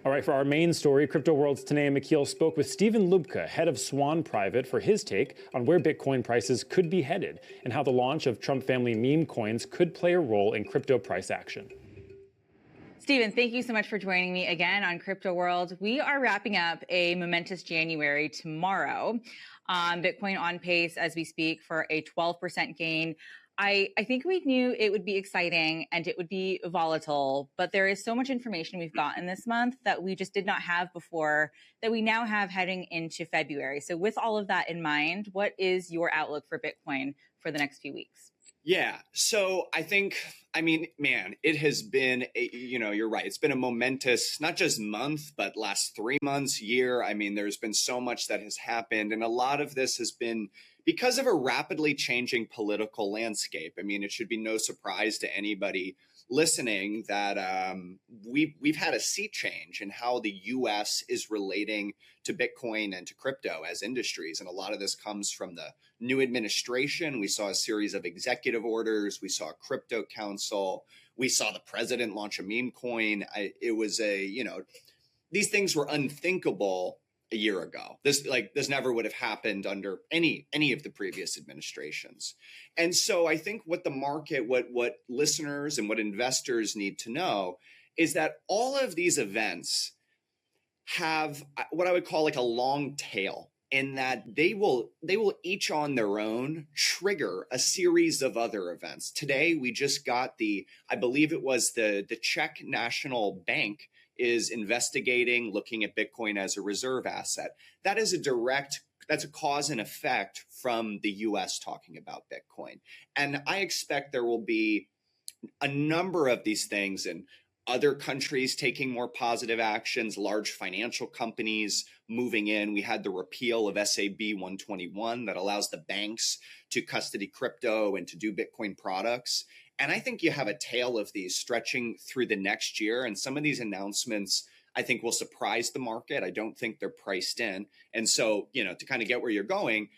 All right, for our main story, Crypto World's Tanea McKeel spoke with Stephen Lubka, head of Swan Private, for his take on where Bitcoin prices could be headed and how the launch of Trump family meme coins could play a role in crypto price action. Stephen, thank you so much for joining me again on Crypto World. We are wrapping up a momentous January tomorrow. Bitcoin on pace as we speak for a 12% gain. I think we knew it would be exciting and it would be volatile, but there is so much information we've gotten this month that we just did not have before that we now have heading into February. So with all of that in mind, what is your outlook for Bitcoin for the next few weeks? Yeah. So man, it has been, you're right. It's been a momentous, not just month, but last 3 months, year. I mean, there's been so much that has happened. And a lot of this has been because of a rapidly changing political landscape. I mean, it should be no surprise to anybody listening that we've had a sea change in how the U.S. is relating to Bitcoin and to crypto as industries. And a lot of this comes from the new administration. We saw a series of executive orders. We saw a crypto council. We saw the president launch a meme coin. These things were unthinkable a year ago. This never would have happened under any of the previous administrations. And so I think what the market, what listeners and what investors need to know is that all of these events have what I would call like a long tail, in that they will each on their own trigger a series of other events. Today, we just got I believe it was the Czech National Bank is investigating, looking at Bitcoin as a reserve asset. That's a cause and effect from the US talking about Bitcoin. And I expect there will be a number of these things and other countries taking more positive actions, large financial companies moving in. We had the repeal of SAB 121 that allows the banks to custody crypto and to do Bitcoin products. And I think you have a tail of these stretching through the next year. And some of these announcements, I think, will surprise the market. I don't think they're priced in. And so, to kind of get where you're going,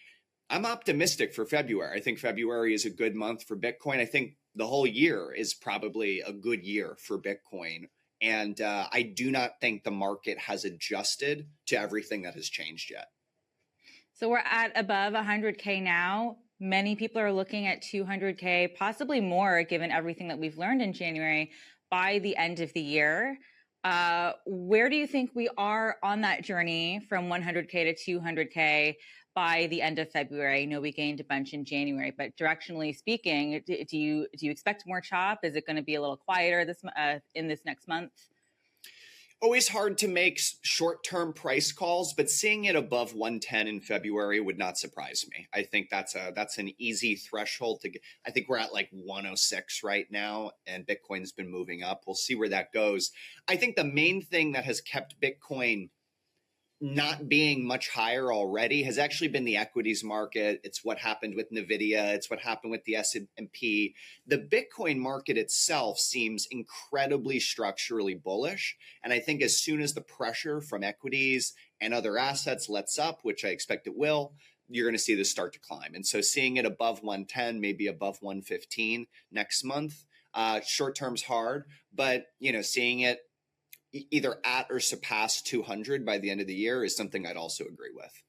I'm optimistic for February. I think February is a good month for Bitcoin. I think the whole year is probably a good year for Bitcoin. And I do not think the market has adjusted to everything that has changed yet. So we're at above 100K now. Many people are looking at 200K, possibly more, given everything that we've learned in January by the end of the year. Where do you think we are on that journey from 100K to 200K by the end of February? I know we gained a bunch in January, but directionally speaking, do you expect more chop? Is it going to be a little quieter in this next month? Always hard to make short-term price calls, but seeing it above 110 in February would not surprise me. I think that's an easy threshold to get. I think we're at like 106 right now, and Bitcoin's been moving up. We'll see where that goes. I think the main thing that has kept Bitcoin not being much higher already has actually been the equities market. It's what happened with NVIDIA. It's what happened with the S&P. The Bitcoin market itself seems incredibly structurally bullish. And I think as soon as the pressure from equities and other assets lets up, which I expect it will, you're going to see this start to climb. And so seeing it above 110, maybe above 115 next month, short term's hard, but seeing it either at or surpass 200 by the end of the year is something I'd also agree with.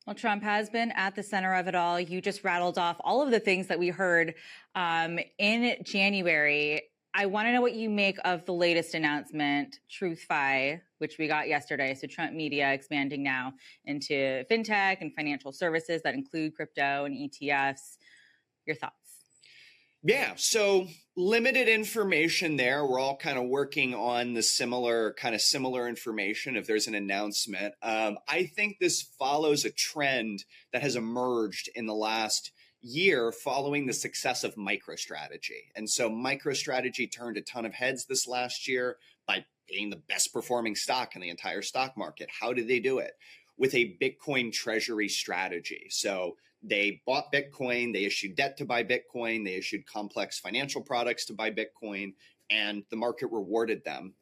Well, Trump has been at the center of it all. You just rattled off all of the things that we heard in January. I want to know what you make of the latest announcement, TruthFi, which we got yesterday. So Trump Media expanding now into fintech and financial services that include crypto and ETFs. Your thoughts? Yeah, so limited information there. We're all kind of working on the similar information if there's an announcement. I think this follows a trend that has emerged in the last year following the success of MicroStrategy. And so MicroStrategy turned a ton of heads this last year by being the best performing stock in the entire stock market. How did they do it? With a Bitcoin treasury strategy. So they bought Bitcoin, they issued debt to buy Bitcoin, they issued complex financial products to buy Bitcoin, and the market rewarded them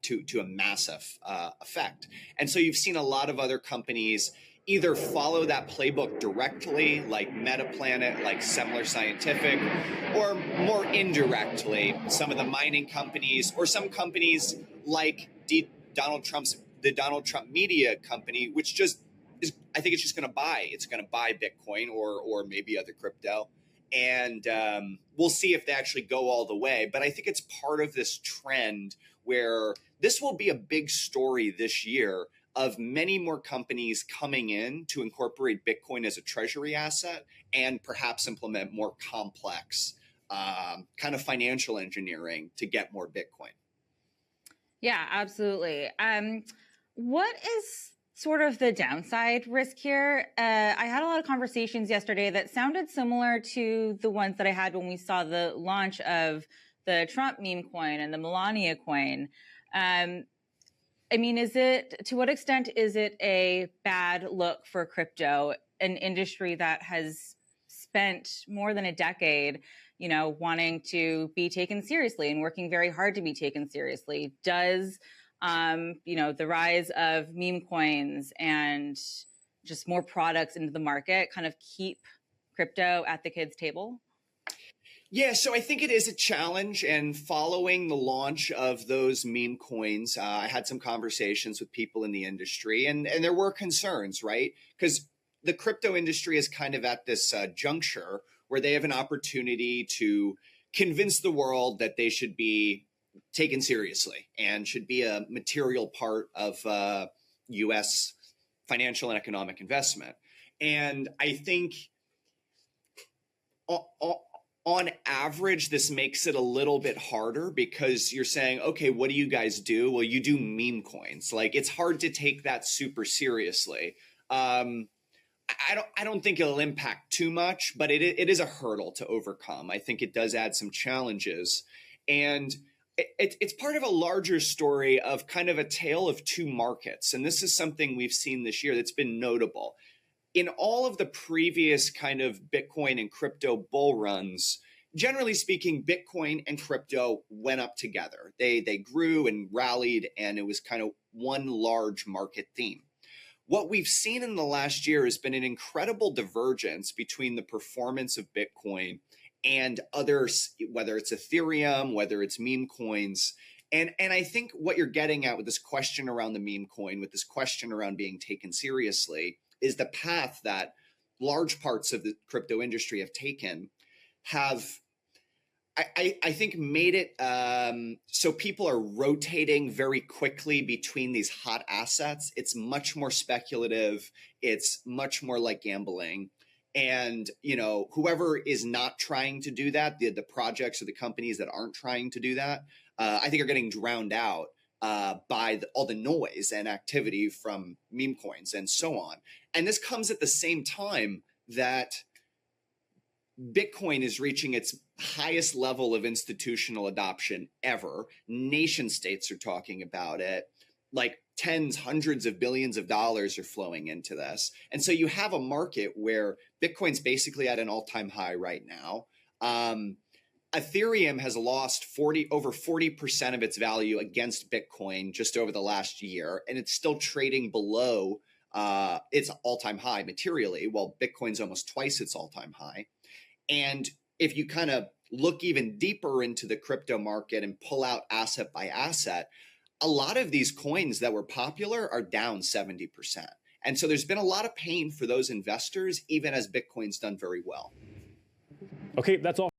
to a massive effect. And so you've seen a lot of other companies either follow that playbook directly, like Metaplanet, like Semler Scientific, or more indirectly, some of the mining companies, or some companies like the Donald Trump media company, which just is, I think it's just going to buy. It's going to buy Bitcoin or maybe other crypto, and we'll see if they actually go all the way. But I think it's part of this trend where this will be a big story this year of many more companies coming in to incorporate Bitcoin as a treasury asset and perhaps implement more complex kind of financial engineering to get more Bitcoin. Yeah, absolutely. What is sort of the downside risk here? I had a lot of conversations yesterday that sounded similar to the ones that I had when we saw the launch of the Trump meme coin and the Melania coin. I mean, to what extent is it a bad look for crypto, an industry that has spent more than a decade, wanting to be taken seriously and working very hard to be taken seriously? Does, the rise of meme coins and just more products into the market kind of keep crypto at the kids' table? Yeah, so I think it is a challenge. And following the launch of those meme coins, I had some conversations with people in the industry, and there were concerns, right? Because the crypto industry is kind of at this juncture where they have an opportunity to convince the world that they should be taken seriously and should be a material part of U.S. financial and economic investment. And I think on average, this makes it a little bit harder because you're saying, okay, what do you guys do? Well, you do meme coins. Like, it's hard to take that super seriously. I don't think it'll impact too much, but it is a hurdle to overcome. I think it does add some challenges. And it's part of a larger story of kind of a tale of two markets. And this is something we've seen this year that's been notable. In all of the previous kind of Bitcoin and crypto bull runs, generally speaking, Bitcoin and crypto went up together. They grew and rallied, and it was kind of one large market theme. What we've seen in the last year has been an incredible divergence between the performance of Bitcoin and others, whether it's Ethereum, whether it's meme coins. And I think what you're getting at with this question around the meme coin, with this question around being taken seriously, is the path that large parts of the crypto industry have taken have, I think, made it so people are rotating very quickly between these hot assets. It's much more speculative. It's much more like gambling. And, whoever is not trying to do that, the projects or the companies that aren't trying to do that, I think are getting drowned out by all the noise and activity from meme coins and so on. And this comes at the same time that Bitcoin is reaching its highest level of institutional adoption ever. Nation states are talking about it. Like tens, hundreds of billions of dollars are flowing into this. And so you have a market where Bitcoin's basically at an all-time high right now. Ethereum has lost over 40% of its value against Bitcoin just over the last year, and it's still trading below its all-time high materially, while Bitcoin's almost twice its all-time high. And if you kind of look even deeper into the crypto market and pull out asset by asset, a lot of these coins that were popular are down 70%. And so there's been a lot of pain for those investors, even as Bitcoin's done very well. Okay, that's all.